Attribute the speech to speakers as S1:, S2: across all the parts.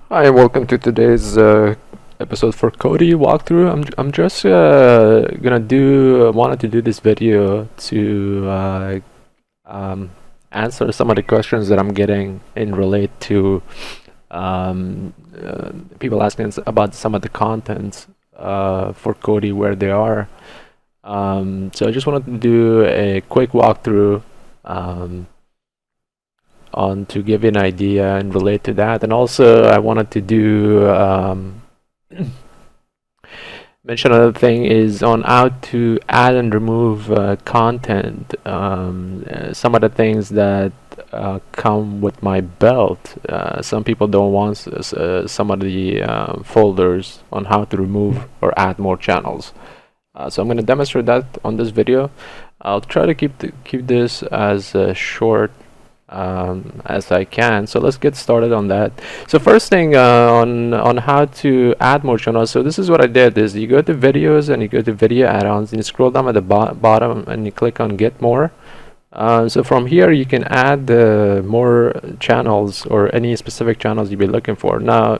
S1: Hi, welcome to today's episode for Kodi walkthrough. I'm just gonna wanted to do this video to answer some of the questions that I'm getting in relate to people asking about some of the contents for Kodi where they are. So I just wanted to do a quick walkthrough on to give you an idea and relate to that, and also I wanted to do mention another thing is on how to add and remove content. Some of the things that come with my belt. Some people don't want some of the folders on how to remove or add more channels. So I'm going to demonstrate that on this video. I'll try to keep this as short as I can. So let's get started on that. So first thing on how to add more channels. So this is what I did is you go to videos and you go to video add-ons and you scroll down at the bottom and you click on get more. So from here you can add more channels or any specific channels you'll be looking for. Now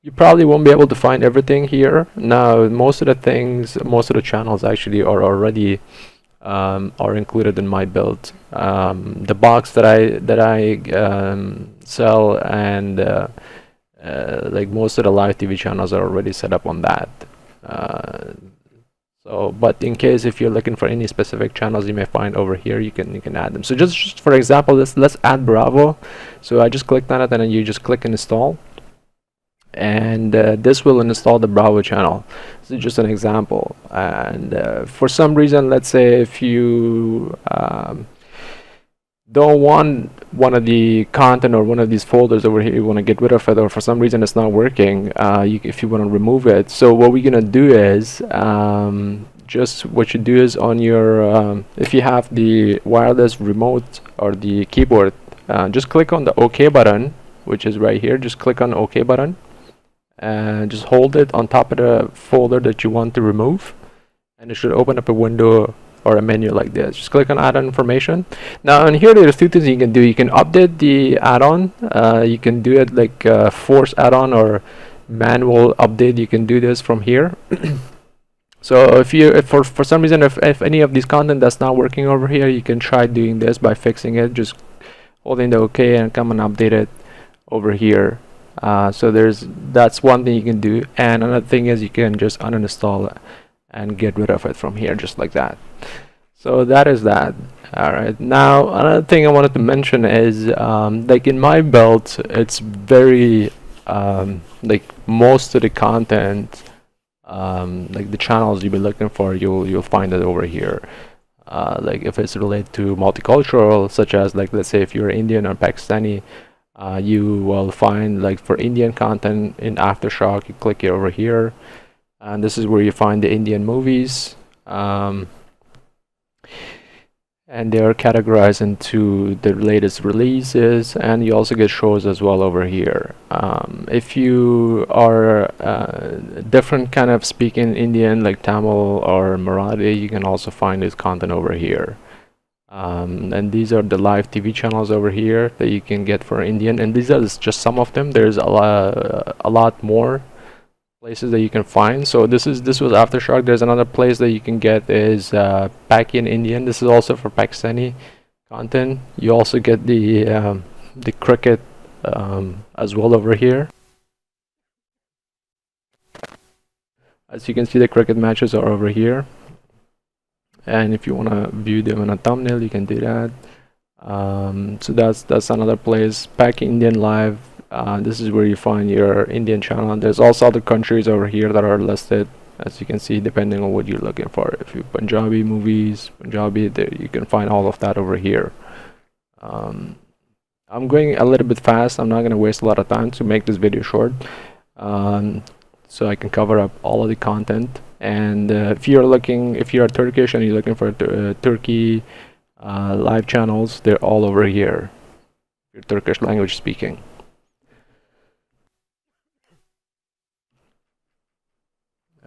S1: you probably won't be able to find everything here. Now most of the channels actually are already are included in my build. The box that I sell and like most of the live TV channels are already set up on that. But in case if you're looking for any specific channels you may find over here, you can add them. So just for example, let's add Bravo. So I just clicked on it and then you just click install. And this will install the Bravo channel. This is just an example. And for some reason, let's say if you don't want one of the content or one of these folders over here, you want to get rid of it, or for some reason it's not working, if you want to remove it. So what we're gonna do is just what you do is on your if you have the wireless remote or the keyboard, just click on the OK button, which is right here. Just click on the OK button and just hold it on top of the folder that you want to remove, and it should open up a window or a menu like this. Just click on add-on information. Now in here there's two things you can do. You can update the add-on. You can do it like force add-on or manual update. You can do this from here. So if for some reason if any of these content that's not working over here, you can try doing this by fixing it. Just holding the OK and come and update it over here. So that's one thing you can do, and another thing is you can just uninstall it and get rid of it from here, just like that. So that is that. All right, now another thing I wanted to mention is like in my belt, it's very like most of the content, like the channels you'll be looking for, you'll find it over here. Like if it's related to multicultural, such as like let's say if you're Indian or Pakistani, you will find like for Indian content in Aftershock, you click it over here, and this is where you find the Indian movies, and they are categorized into the latest releases, and you also get shows as well over here. If you are different kind of speaking Indian like Tamil or Marathi, you can also find this content over here. And these are the live TV channels over here that you can get for Indian, and these are just some of them. There's a lot more places that you can find. So this was Aftershock. There's another place that you can get is Paki in Indian. This is also for Pakistani content. You also get the cricket as well over here. As you can see, the cricket matches are over here. And if you want to view them in a thumbnail, you can do that. So that's another place. Pack Indian Live. This is where you find your Indian channel. There's also other countries over here that are listed, as you can see, depending on what you're looking for. If you Punjabi movies, Punjabi, you can find all of that over here. I'm going a little bit fast. I'm not going to waste a lot of time to make this video short, so I can cover up all of the content. And if you're Turkish and you're looking for Turkey live channels, they're all over here. If you're Turkish language speaking.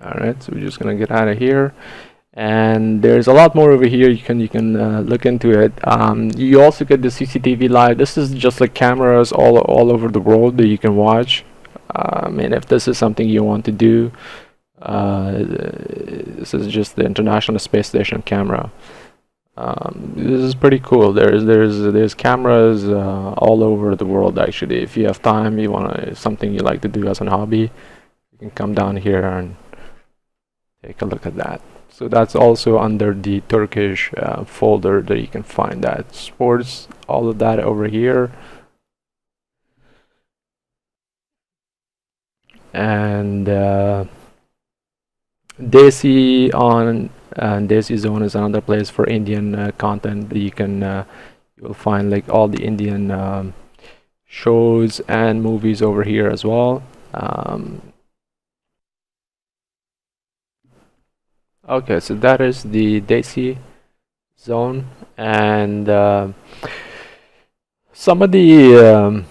S1: All right, so we're just gonna get out of here, and there's a lot more over here. You can look into it. You also get the CCTV live. This is just like cameras all over the world that you can watch. I mean, if this is something you want to do, this is just the International Space Station camera. This is pretty cool. There's cameras all over the world actually. If you have time, you want something you like to do as a hobby, you can come down here and take a look at that. So that's also under the Turkish folder that you can find that. Sports, all of that over here. And Desi on Desi Zone is another place for Indian content that you will find like all the Indian shows and movies over here as well. Okay, so that is the Desi Zone, and some of the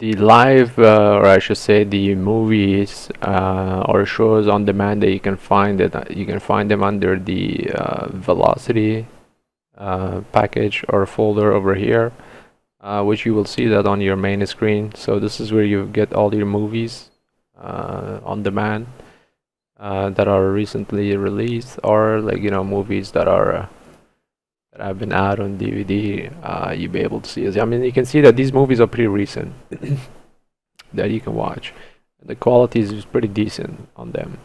S1: live, or I should say, the movies or shows on demand that you can find them under the Velocity package or folder over here, which you will see that on your main screen. So this is where you get all your movies on demand that are recently released, or like movies that are that have been out on DVD. You'll be able to see it. I mean, you can see that these movies are pretty recent that you can watch. The quality is pretty decent on them.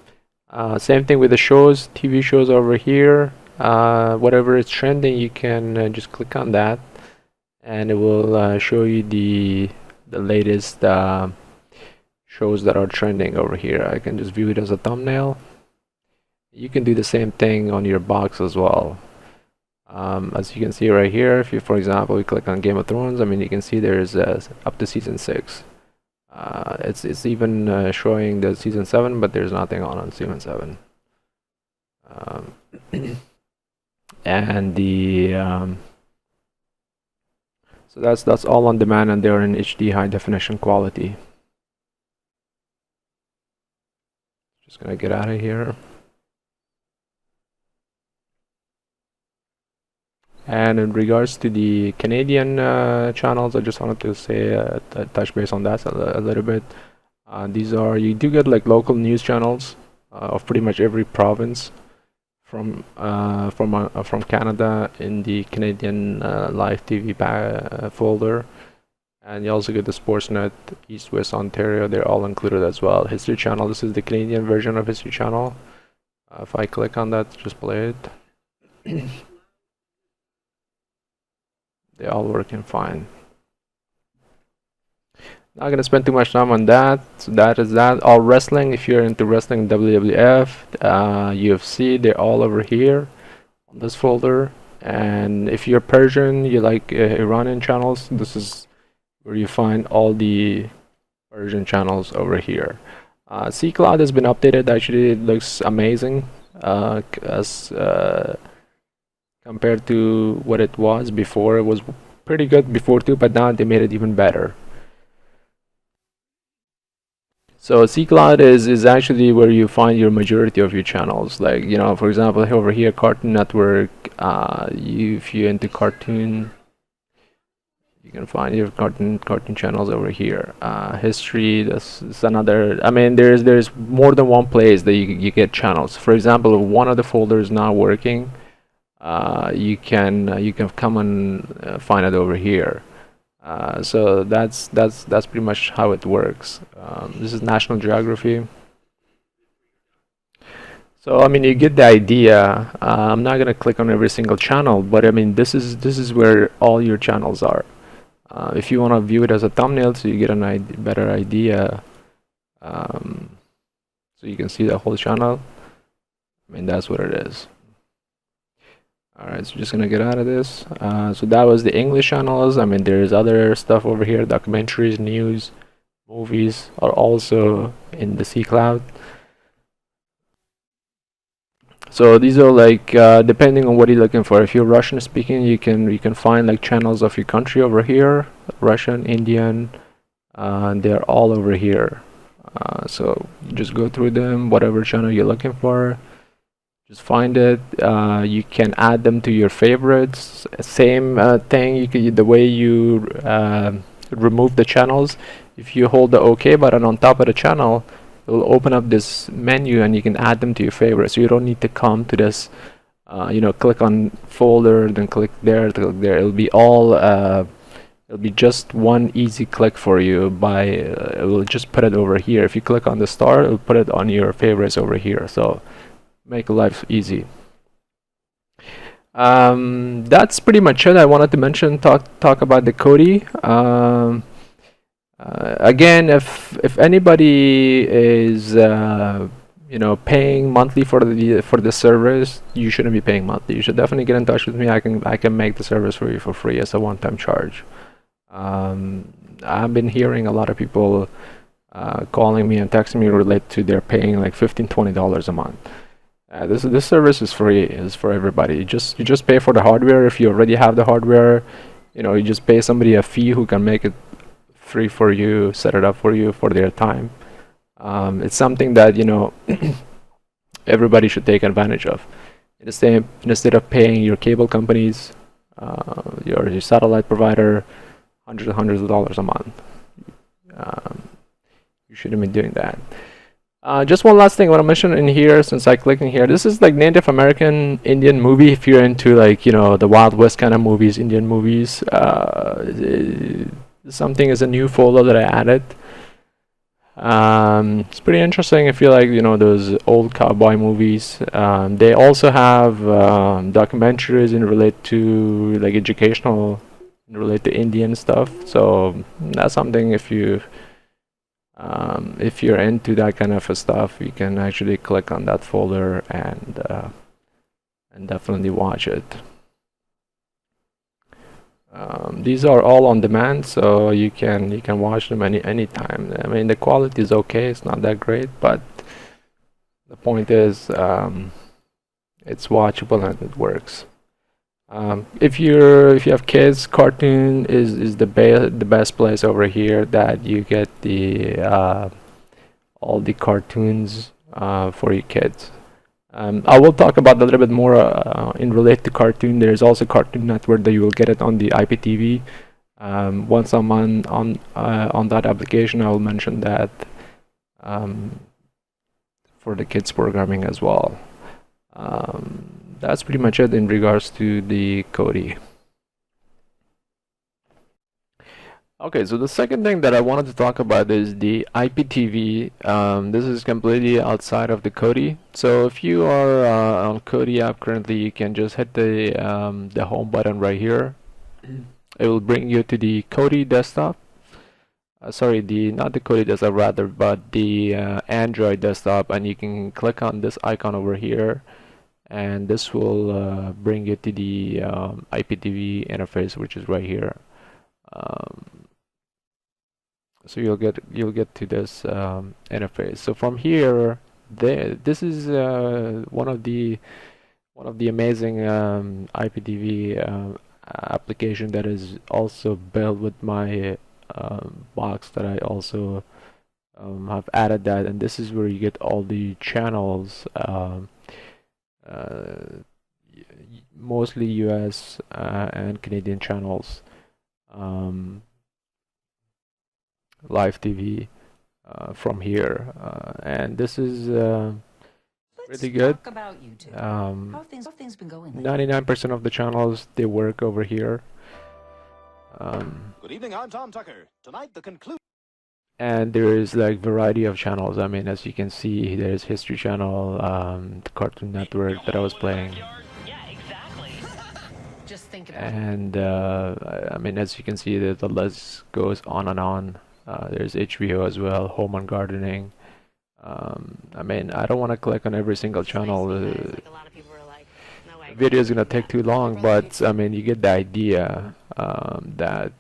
S1: Same thing with the shows, TV shows over here. Whatever is trending, you can just click on that, and it will show you the latest shows that are trending over here. I can just view it as a thumbnail. You can do the same thing on your box as well. As you can see right here, if you, for example, we click on Game of Thrones, I mean, you can see there's up to season 6. It's even showing the season 7, but there's nothing on season 7. And the so that's all on demand, and they're in HD high definition quality. Just gonna get out of here. And in regards to the Canadian channels, I just wanted to say touch base on that a little bit. These are, you do get like local news channels of pretty much every province from Canada in the Canadian live TV folder, and you also get the Sportsnet East West Ontario. They're all included as well. History Channel. This is the Canadian version of History Channel. If I click on that, just play it. They're all working fine. Not gonna spend too much time on that. So that is that. All wrestling, if you're into wrestling, WWF, UFC, they're all over here on this folder. And if you're Persian, you like Iranian channels, this is where you find all the Persian channels over here. Ccloud has been updated. Actually, it looks amazing as compared to what it was before. It was pretty good before too, but now they made it even better. So Ccloud is actually where you find your majority of your channels. Like, for example, over here, Cartoon Network. If you're into cartoon, you can find your cartoon channels over here. History, that's another. I mean, there's more than one place that you get channels. For example, if one of the folders not working, you can come and find it over here. So that's pretty much how it works. This is National Geography. So I mean, you get the idea. I'm not gonna click on every single channel, but I mean, this is where all your channels are. If you want to view it as a thumbnail, so you get a better idea, so you can see the whole channel. I mean, that's what it is. Alright, so just gonna get out of this. So that was the English channels. I mean, there's other stuff over here. Documentaries, news, movies are also in the Ccloud. So these are like depending on what you're looking for. If you're Russian speaking, you can find like channels of your country over here. Russian, Indian, they're all over here. So just go through them, whatever channel you're looking for. Just find it. You can add them to your favorites. Same thing. The way you remove the channels, if you hold the OK button on top of the channel, it will open up this menu and you can add them to your favorites. So you don't need to come to this, click on folder, then click there, click there. It'll be all, it'll be just one easy click for you. It will just put it over here. If you click on the star, it'll put it on your favorites over here. So make life easy. That's pretty much it. I wanted to mention, talk about the Kodi. Again, if anybody is paying monthly for the service, you shouldn't be paying monthly. You should definitely get in touch with me. I can make the service for you for free as a one-time charge. I've been hearing a lot of people calling me and texting me relate to they're paying like $15-20 a month. This service is free. It's for everybody. You just pay for the hardware. If you already have the hardware, you just pay somebody a fee who can make it free for you, set it up for you for their time. It's something that everybody should take advantage of. Instead of paying your cable companies, your satellite provider, hundreds of dollars a month, you shouldn't be doing that. Just one last thing I want to mention in here, since I click in here, this is like Native American Indian movie. If you're into like the Wild West kind of movies, Indian movies, something is a new folder that I added. It's pretty interesting if you like those old cowboy movies. They also have documentaries in relate to like educational, in relate to Indian stuff. So that's something if you're into that kind of stuff, you can actually click on that folder and definitely watch it. These are all on demand, so you can watch them anytime. I mean, the quality is okay; it's not that great, but the point is, it's watchable and it works. If you have kids, cartoon is the best place over here that you get all the cartoons for your kids. I will talk about a little bit more in relate to cartoon. There is also Cartoon Network that you will get it on the IPTV. Once I'm on that application, I will mention that for the kids programming as well. That's pretty much it in regards to the Kodi. Okay, so the second thing that I wanted to talk about is the IPTV. This is completely outside of the Kodi. So if you are on Kodi app currently, you can just hit the home button right here. It will bring you to the Kodi desktop. Sorry, not the Kodi desktop rather, but the Android desktop, and you can click on this icon over here, and this will bring you to the IPTV interface, which is right here. So you'll get to this interface. So from here, this is one of the amazing IPTV application that is also built with my box that I also have added that, and this is where you get all the channels, mostly US and Canadian channels. Live TV from here, and this is really good. 99% of the channels, they work over here.
S2: Good evening, I'm Tom Tucker. Tonight, the conclusion.
S1: And there is like variety of channels. I mean, as you can see, there's History Channel, the Cartoon Network that I was playing.
S3: Just think about
S1: and I mean, as you can see, the list goes on and on. There's HBO as well, Home and Gardening. I mean, I don't want to click on every single channel. The video is gonna take too long, but I mean, you get the idea. That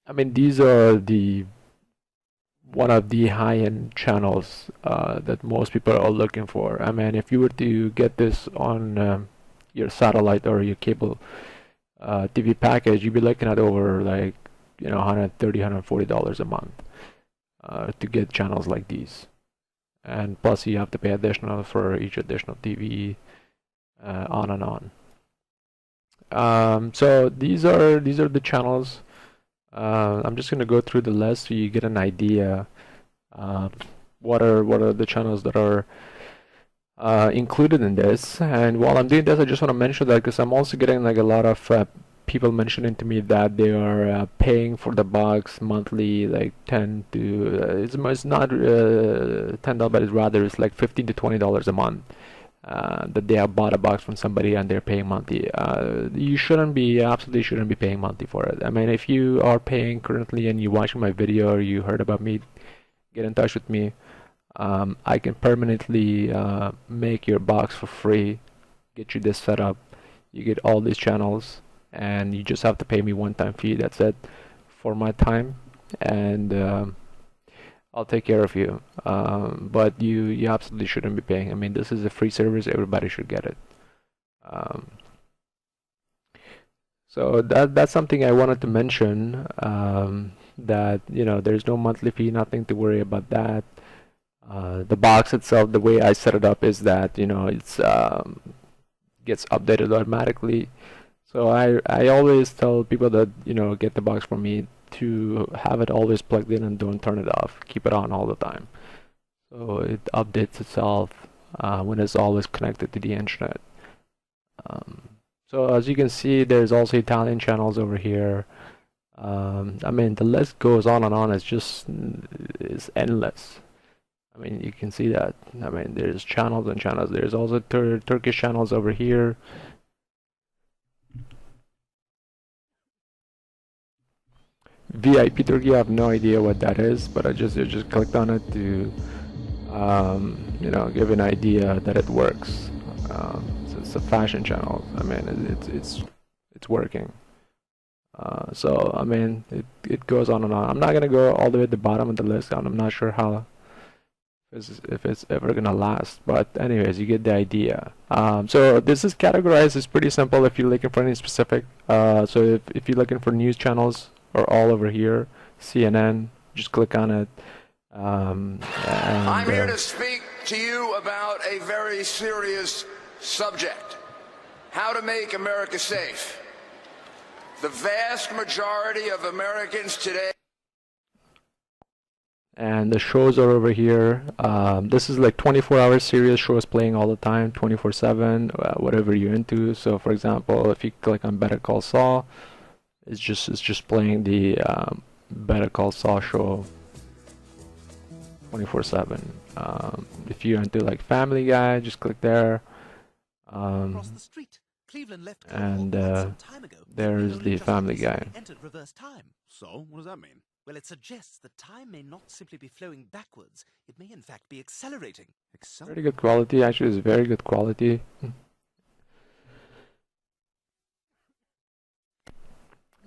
S1: I mean, these are one of the high-end channels that most people are looking for. I mean, if you were to get this on your satellite or your cable TV package, you'd be looking at over like $130, $140 a month to get channels like these, and plus you have to pay additional for each additional TV, on and on. So these are the channels. I'm just gonna go through the list so you get an idea. Uh, what are the channels that are included in this? And while I'm doing this, I just want to mention that because I'm also getting like a lot of people mentioning to me that they are paying for the box monthly, like 10 to it's not $10, but it's rather it's like $15 to $20 a month. That they have bought a box from somebody and they're paying monthly. You absolutely shouldn't be paying monthly for it. I mean, if you are paying currently and you're watching my video or you heard about me, get in touch with me. I can permanently make your box for free, get you this set up. You get all these channels, and you just have to pay me one-time fee. That's it for my time, and I'll take care of you. But you absolutely shouldn't be paying. I mean, this is a free service. Everybody should get it. So that's something I wanted to mention. That there's no monthly fee, nothing to worry about that. The box itself, the way I set it up is that it's gets updated automatically. So I always tell people that get the box from me to have it always plugged in and don't turn it off. Keep it on all the time. So it updates itself when it's always connected to the internet. So as you can see, there's also Italian channels over here. I mean, the list goes on and on. It's endless. I mean, you can see that. I mean, there's channels and channels. There's also Turkish channels over here. VIP Turkey, I have no idea what that is, but I just clicked on it to give an idea that it works. So it's a fashion channel. I mean, it's working. So I mean, it goes on and on. I'm not gonna go all the way at the bottom of the list, and I'm not sure how if it's ever gonna last. But anyways, you get the idea. So this is categorized. It's pretty simple if you're looking for any specific. So if you're looking for news channels, are all over here. CNN, just click on it.
S3: I'm here to speak to you about a very serious subject: how to make America safe. The vast majority of Americans today.
S1: And the shows are over here. This is like 24-hour serious shows playing all the time, 24/7, whatever you're into. So for example, if you click on Better Call Saul, it's just playing the Better Call Saul show 24/7. If you're into like Family Guy, just click there.
S4: Across the street, Cleveland left
S1: And
S4: some time ago.
S1: there's
S4: Only
S1: the
S4: just
S1: Family
S4: recently
S1: Guy.
S4: entered reverse time.
S2: So, what does that mean?
S4: Well, it suggests that time may not simply be flowing backwards. It may in fact be accelerating.
S1: Pretty good quality, actually. It's very good quality.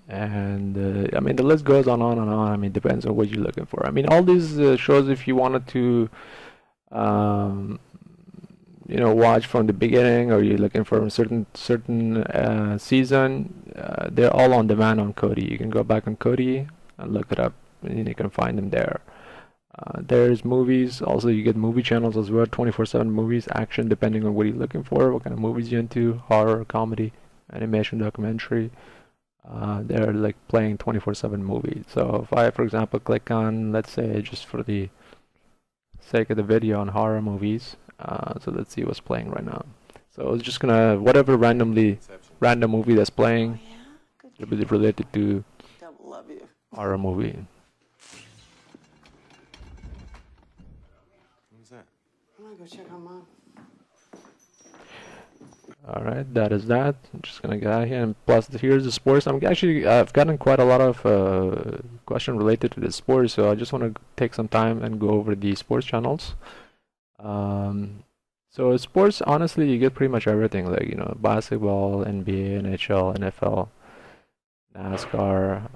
S1: And I mean, the list goes on and on. I mean, depends on what you're looking for. I mean, all these shows, if you wanted to watch from the beginning, or you're looking for a certain season, they're all on demand on Kodi. You can go back on Kodi and look it up, and you can find them there. There's movies. Also, you get movie channels as well, 24/7 movies, action, depending on what you're looking for, what kind of movies you're into, horror, comedy, animation, documentary. They're like playing 24/7 movies. So if I, for example, click on, let's say, just for the sake of the video, on horror movies, so let's see what's playing right now. So it's just gonna, whatever random movie that's playing, it'll be related to horror movie.
S2: Who's that?
S5: I'm gonna go check on Mom.
S1: Alright, that is that. I'm just gonna get out of here, and plus here's the sports. I've gotten quite a lot of questions related to the sports, so I just want to take some time and go over the sports channels. So sports, honestly, you get pretty much everything, like basketball, NBA, NHL, NFL, NASCAR,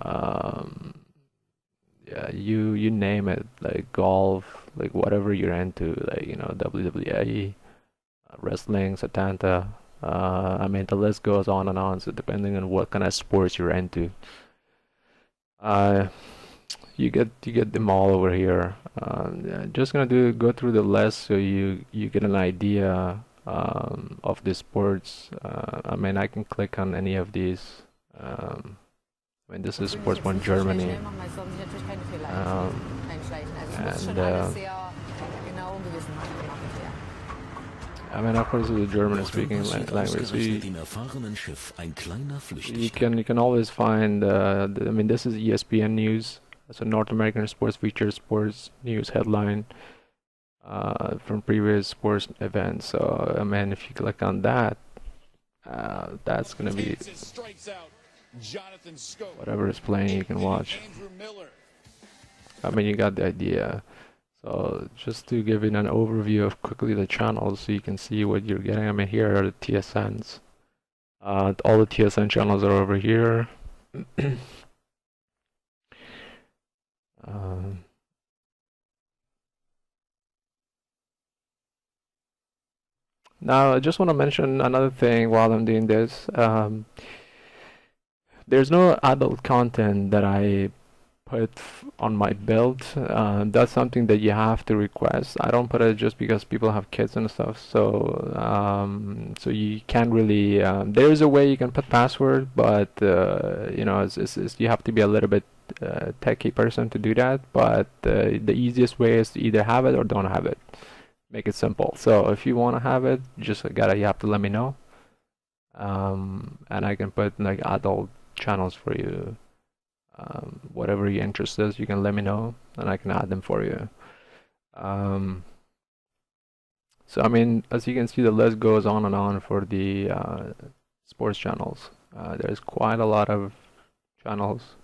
S1: yeah, you name it, like golf, like whatever you're into, like WWE, wrestling, Satanta. I mean, the list goes on and on. So depending on what kind of sports you're into, you get them all over here. Yeah, just gonna go through the list so you get an idea of the sports. I mean, I can click on any of these. I mean, this is Sports One Germany. I mean, of course, it's a German-speaking language. So you can always find. I mean, this is ESPN news. So North American sports features, sports news headline from previous sports events. So I mean, if you click on that, that's gonna be whatever is playing. You can watch. I mean, you got the idea. So just to give you an overview of quickly the channels, so you can see what you're getting. I mean, here are the TSNs. All the TSN channels are over here. Now, I just want to mention another thing while I'm doing this. There's no adult content that I put on my build. That's something that you have to request. I don't put it just because people have kids and stuff. So so you can't really. There is a way you can put password, but you know, you have to be a little bit techie person to do that. But the easiest way is to either have it or don't have it. Make it simple. So if you want to have it, you have to let me know, and I can put like adult channels for you. Whatever your interest is, you can let me know, and I can add them for you. So I mean, as you can see, the list goes on and on for the sports channels. There's quite a lot of channels.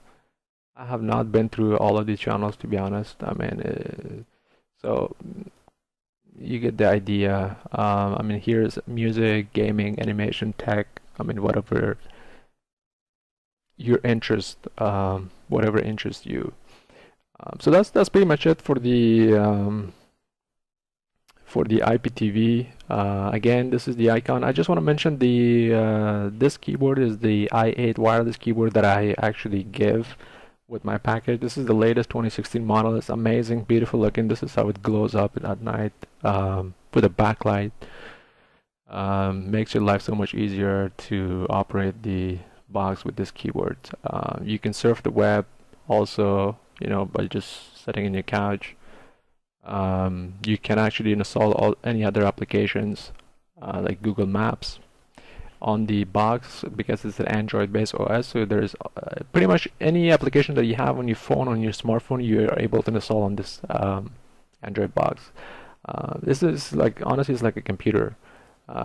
S1: I have not been through all of these channels, to be honest. I mean, so you get the idea. I mean, here's music, gaming, animation, tech. I mean, whatever your interest, whatever interests you. So that's pretty much it for the IPTV. Again, this is the icon. I just want to mention the this keyboard is the i8 wireless keyboard that I actually give with my package. This is the latest 2016 model. It's amazing, beautiful looking. This is how it glows up at night with a backlight. Makes your life so much easier to operate the box with this keyboard. You can surf the web also, you know, by just sitting in your couch. You can actually install any other applications like Google Maps on the box because it's an Android-based OS. So there's pretty much any application that you have on your phone, on your smartphone, you are able to install on this Android box. This is like, honestly, it's like a computer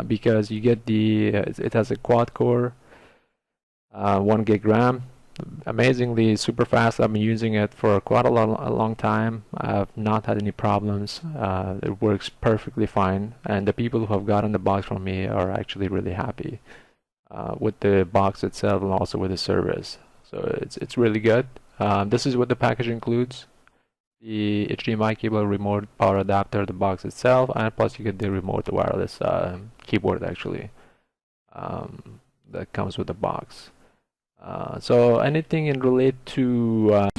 S1: because you get the it has a quad core, 1 gig RAM. Amazingly super fast. I've been using it for quite a long time. I've not had any problems. It works perfectly fine, and the people who have gotten the box from me are actually really happy with the box itself and also with the service. So it's really good. This is what the package includes: the HDMI cable, remote, power adapter, the box itself, and plus you get the remote wireless keyboard actually that comes with the box. So anything in relate to